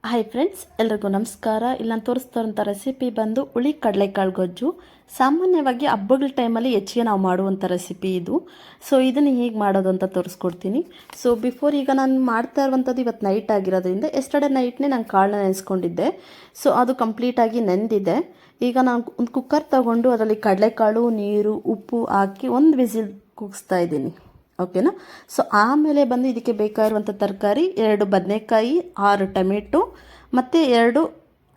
Hi friends, ಎಲ್ರಿಗೂ ನಮಸ್ಕಾರ. ಇಲ್ಲಿ ನಾನು ತೋರಿಸ್ತಾರಂಥ ರೆಸಿಪಿ ಬಂದು ಹುಳಿ ಕಡಲೆಕಾಳು ಗೊಜ್ಜು. ಸಾಮಾನ್ಯವಾಗಿ ಹಬ್ಬಗಳ ಟೈಮಲ್ಲಿ ಹೆಚ್ಚಿಗೆ ನಾವು ಮಾಡುವಂಥ ರೆಸಿಪಿ ಇದು. ಸೊ ಇದನ್ನು ಹೇಗೆ ಮಾಡೋದು ಅಂತ ತೋರಿಸ್ಕೊಡ್ತೀನಿ. ಸೊ ಬಿಫೋರ್ ಈಗ ನಾನು ಮಾಡ್ತಾ ಇರುವಂಥದ್ದು ಇವತ್ತು ನೈಟ್ ಆಗಿರೋದ್ರಿಂದ ಎಸ್ಟರ್ಡೇ ನೈಟ್ನೇ ನಾನು ಕಾಳನ್ನ ನೆನೆಸ್ಕೊಂಡಿದ್ದೆ. ಸೊ ಅದು ಕಂಪ್ಲೀಟಾಗಿ ನೆಂದಿದೆ. ಈಗ ನಾನು ಒಂದು ಕುಕ್ಕರ್ ತೊಗೊಂಡು ಅದರಲ್ಲಿ ಕಡಲೆಕಾಳು, ನೀರು, ಉಪ್ಪು ಹಾಕಿ ಒಂದು ವಿಸಿಲ್ ಕೂಗಿಸ್ತಾ ಇದ್ದೀನಿ. ಓಕೆನಾ. ಸೊ ಆಮೇಲೆ ಬಂದು ಇದಕ್ಕೆ ಬೇಕಾಗಿರುವಂಥ ತರಕಾರಿ 2 ಬದನೆಕಾಯಿ, 6 ಟೊಮೆಟೊ ಮತ್ತು 2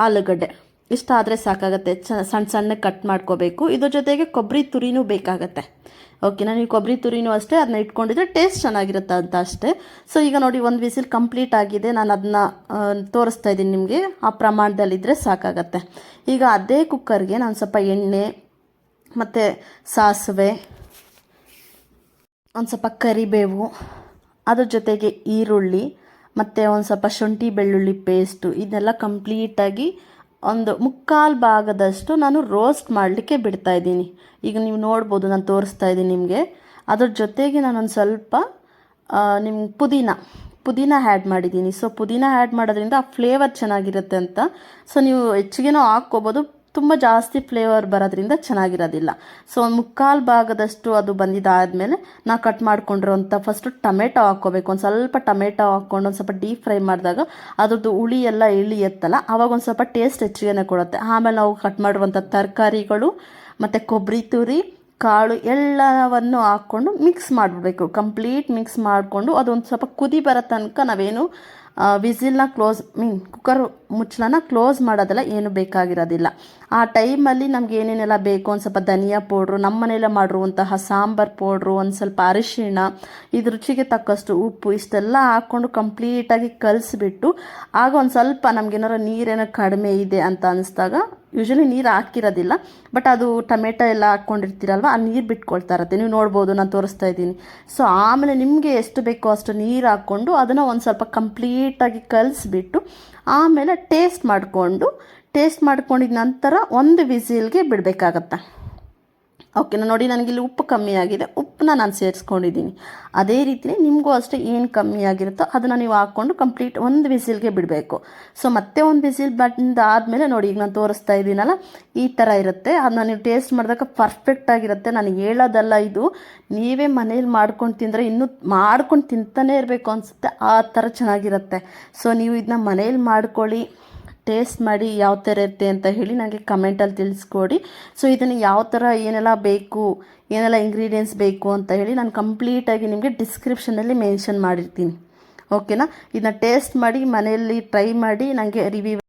ಆಲೂಗಡ್ಡೆ. ಇಷ್ಟಾದರೆ ಸಾಕಾಗತ್ತೆ. ಸಣ್ಣ ಸಣ್ಣ ಕಟ್ ಮಾಡ್ಕೋಬೇಕು. ಇದ್ರ ಜೊತೆಗೆ ಕೊಬ್ಬರಿ ತುರಿನೂ ಬೇಕಾಗತ್ತೆ. ಓಕೆನಾ. ನೀವು ಕೊಬ್ಬರಿ ತುರಿನೂ ಅಷ್ಟೇ ಅದನ್ನ ಇಟ್ಕೊಂಡಿದ್ರೆ ಟೇಸ್ಟ್ ಚೆನ್ನಾಗಿರುತ್ತೆ ಅಂತ ಅಷ್ಟೇ. ಸೊ ಈಗ ನೋಡಿ, ಒಂದು ವಿಸಿಲ್ ಕಂಪ್ಲೀಟ್ ಆಗಿದೆ. ನಾನು ಅದನ್ನ ತೋರಿಸ್ತಾ ಇದ್ದೀನಿ ನಿಮಗೆ. ಆ ಪ್ರಮಾಣದಲ್ಲಿದ್ದರೆ ಸಾಕಾಗತ್ತೆ. ಈಗ ಅದೇ ಕುಕ್ಕರ್ಗೆ ನಾನು ಸ್ವಲ್ಪ ಎಣ್ಣೆ ಮತ್ತು ಸಾಸಿವೆ, ಒಂದು ಸ್ವಲ್ಪ ಕರಿಬೇವು, ಅದ್ರ ಜೊತೆಗೆ ಈರುಳ್ಳಿ ಮತ್ತು ಒಂದು ಸ್ವಲ್ಪ ಶುಂಠಿ ಬೆಳ್ಳುಳ್ಳಿ ಪೇಸ್ಟು, ಇದನ್ನೆಲ್ಲ ಕಂಪ್ಲೀಟಾಗಿ ಒಂದು 3/4 ಭಾಗದಷ್ಟು ನಾನು ರೋಸ್ಟ್ ಮಾಡಲಿಕ್ಕೆ ಬಿಡ್ತಾಯಿದ್ದೀನಿ. ಈಗ ನೀವು ನೋಡ್ಬೋದು, ನಾನು ತೋರಿಸ್ತಾ ಇದ್ದೀನಿ ನಿಮಗೆ. ಅದ್ರ ಜೊತೆಗೆ ನಾನೊಂದು ಸ್ವಲ್ಪ ಪುದೀನ ಆ್ಯಡ್ ಮಾಡಿದ್ದೀನಿ. ಸೊ ಪುದೀನ ಆ್ಯಡ್ ಮಾಡೋದ್ರಿಂದ ಆ ಫ್ಲೇವರ್ ಚೆನ್ನಾಗಿರುತ್ತೆ ಅಂತ. ಸೊ ನೀವು ಹೆಚ್ಚಿಗೆನೂ ಹಾಕ್ಕೋಬೋದು. ತುಂಬ ಜಾಸ್ತಿ ಫ್ಲೇವರ್ ಬರೋದ್ರಿಂದ ಚೆನ್ನಾಗಿರೋದಿಲ್ಲ. ಸೊ 3/4 ಭಾಗದಷ್ಟು ಅದು ಬಂದಿದ್ದಾದಮೇಲೆ ನಾವು ಕಟ್ ಮಾಡ್ಕೊಂಡಿರೋಂಥ ಫಸ್ಟು ಟೊಮೆಟೊ ಹಾಕ್ಕೋಬೇಕು. ಒಂದು ಸ್ವಲ್ಪ ಟೊಮೆಟೊ ಹಾಕ್ಕೊಂಡು ಒಂದು ಸ್ವಲ್ಪ ಡೀಪ್ ಫ್ರೈ ಮಾಡಿದಾಗ ಅದ್ರದ್ದು ಹುಳಿ ಎಲ್ಲ ಇಳಿಯುತ್ತಲ್ಲ, ಆವಾಗ ಒಂದು ಸ್ವಲ್ಪ ಟೇಸ್ಟ್ ಹೆಚ್ಚಿಗೆ ಕೊಡುತ್ತೆ. ಆಮೇಲೆ ನಾವು ಕಟ್ ಮಾಡಿರುವಂಥ ತರಕಾರಿಗಳು ಮತ್ತು ಕೊಬ್ಬರಿ ತುರಿ, ಕಾಳು ಎಲ್ಲವನ್ನು ಹಾಕ್ಕೊಂಡು ಮಿಕ್ಸ್ ಮಾಡಿಬಿಡ್ಬೇಕು. ಕಂಪ್ಲೀಟ್ ಮಿಕ್ಸ್ ಮಾಡಿಕೊಂಡು ಅದೊಂದು ಸ್ವಲ್ಪ ಕುದಿ ಬರೋ ತನಕ ನಾವೇನು ವಿಸಿಲ್ನ ಕುಕ್ಕರ್ ಮುಚ್ಚಳನ ಕ್ಲೋಸ್ ಮಾಡೋದೆಲ್ಲ ಏನು ಬೇಕಾಗಿರೋದಿಲ್ಲ. ಆ ಟೈಮಲ್ಲಿ ನಮ್ಗೆ ಏನೇನೆಲ್ಲ ಬೇಕು, ಒಂದು ಸ್ವಲ್ಪ ಧನಿಯಾ ಪೌಡ್ರು, ನಮ್ಮ ಮನೆಯಲ್ಲೇ ಮಾಡಿರುವಂತಹ ಸಾಂಬಾರು ಪೌಡ್ರು, ಒಂದು ಸ್ವಲ್ಪ ಅರಿಶಿಣ, ಇದು ರುಚಿಗೆ ತಕ್ಕಷ್ಟು ಉಪ್ಪು, ಇಷ್ಟೆಲ್ಲ ಹಾಕ್ಕೊಂಡು ಕಂಪ್ಲೀಟಾಗಿ ಕಲಿಸ್ಬಿಟ್ಟು ಆಗ ಒಂದು ಸ್ವಲ್ಪ ನಮಗೇನಾರು ನೀರೇನೋ ಕಡಿಮೆ ಇದೆ ಅಂತ ಅನಿಸ್ದಾಗ, ಯೂಶ್ವಲಿ ನೀರು ಹಾಕಿರೋದಿಲ್ಲ, ಬಟ್ ಅದು ಟೊಮೆಟೊ ಎಲ್ಲ ಹಾಕ್ಕೊಂಡಿರ್ತೀರಲ್ವ, ಆ ನೀರು ಬಿಟ್ಕೊಳ್ತಾ ಇರುತ್ತೆ. ನೀವು ನೋಡ್ಬೋದು, ನಾನು ತೋರಿಸ್ತಾ ಇದ್ದೀನಿ. ಸೊ ಆಮೇಲೆ ನಿಮಗೆ ಎಷ್ಟು ಬೇಕೋ ಅಷ್ಟು ನೀರು ಹಾಕ್ಕೊಂಡು ಅದನ್ನು ಒಂದು ಸ್ವಲ್ಪ ಕಂಪ್ಲೀಟಾಗಿ ಕಲಿಸ್ಬಿಟ್ಟು ಆಮೇಲೆ ಟೇಸ್ಟ್ ಮಾಡ್ಕೊಂಡಿದ ನಂತರ ಒಂದು ವಿಸಿಲ್ಗೆ ಬಿಡಬೇಕಾಗತ್ತೆ. ಓಕೆನಾ. ನೋಡಿ, ನನಗಿಲ್ಲಿ ಉಪ್ಪು ಕಮ್ಮಿ ಆಗಿದೆ, ಉಪ್ಪನ್ನ ನಾನು ಸೇರಿಸ್ಕೊಂಡಿದ್ದೀನಿ. ಅದೇ ರೀತಿ ನಿಮಗೂ ಅಷ್ಟೇ ಏನು ಕಮ್ಮಿ ಆಗಿರುತ್ತೋ ಅದನ್ನು ನೀವು ಹಾಕ್ಕೊಂಡು ಕಂಪ್ಲೀಟ್ ಒಂದು ವಿಸಿಲ್ಗೆ ಬಿಡಬೇಕು. ಸೊ ಮತ್ತೆ ಒಂದು ವಿಸಿಲ್ ಬಂದಾದಮೇಲೆ ನೋಡಿ, ಈಗ ನಾನು ತೋರಿಸ್ತಾ ಇದ್ದೀನಲ್ಲ, ಈ ಥರ ಇರುತ್ತೆ. ಅದನ್ನ ನೀವು ಟೇಸ್ಟ್ ಮಾಡಿದಾಗ ಪರ್ಫೆಕ್ಟಾಗಿರುತ್ತೆ. ನಾನು ಹೇಳೋದಲ್ಲ ಇದು, ನೀವೇ ಮನೇಲಿ ಮಾಡ್ಕೊಂಡು ತಿಂದರೆ ಇನ್ನೂ ಮಾಡ್ಕೊಂಡು ತಿಂತಾನೇ ಇರಬೇಕು ಅನಿಸುತ್ತೆ, ಆ ಥರ ಚೆನ್ನಾಗಿರುತ್ತೆ. ಸೊ ನೀವು ಇದನ್ನ ಮನೇಲಿ ಮಾಡ್ಕೊಳ್ಳಿ, ಟೇಸ್ಟ್ ಮಾಡಿ ಯಾವ ಥರ ಇರುತ್ತೆ ಅಂತ ಹೇಳಿ ನನಗೆ ಕಮೆಂಟಲ್ಲಿ ತಿಳಿಸ್ಕೊಡಿ. ಸೊ ಇದನ್ನು ಯಾವ ಥರ ಏನೆಲ್ಲ ಇಂಗ್ರೀಡಿಯೆಂಟ್ಸ್ ಬೇಕು ಅಂತ ಹೇಳಿ ನಾನು ಕಂಪ್ಲೀಟಾಗಿ ನಿಮಗೆ ಡಿಸ್ಕ್ರಿಪ್ಷನಲ್ಲಿ ಮೆನ್ಷನ್ ಮಾಡಿರ್ತೀನಿ. ಓಕೆನಾ. ಇದನ್ನ ಟೇಸ್ಟ್ ಮಾಡಿ ಮನೆಯಲ್ಲಿ ಟ್ರೈ ಮಾಡಿ ನನಗೆ ರಿವ್ಯೂ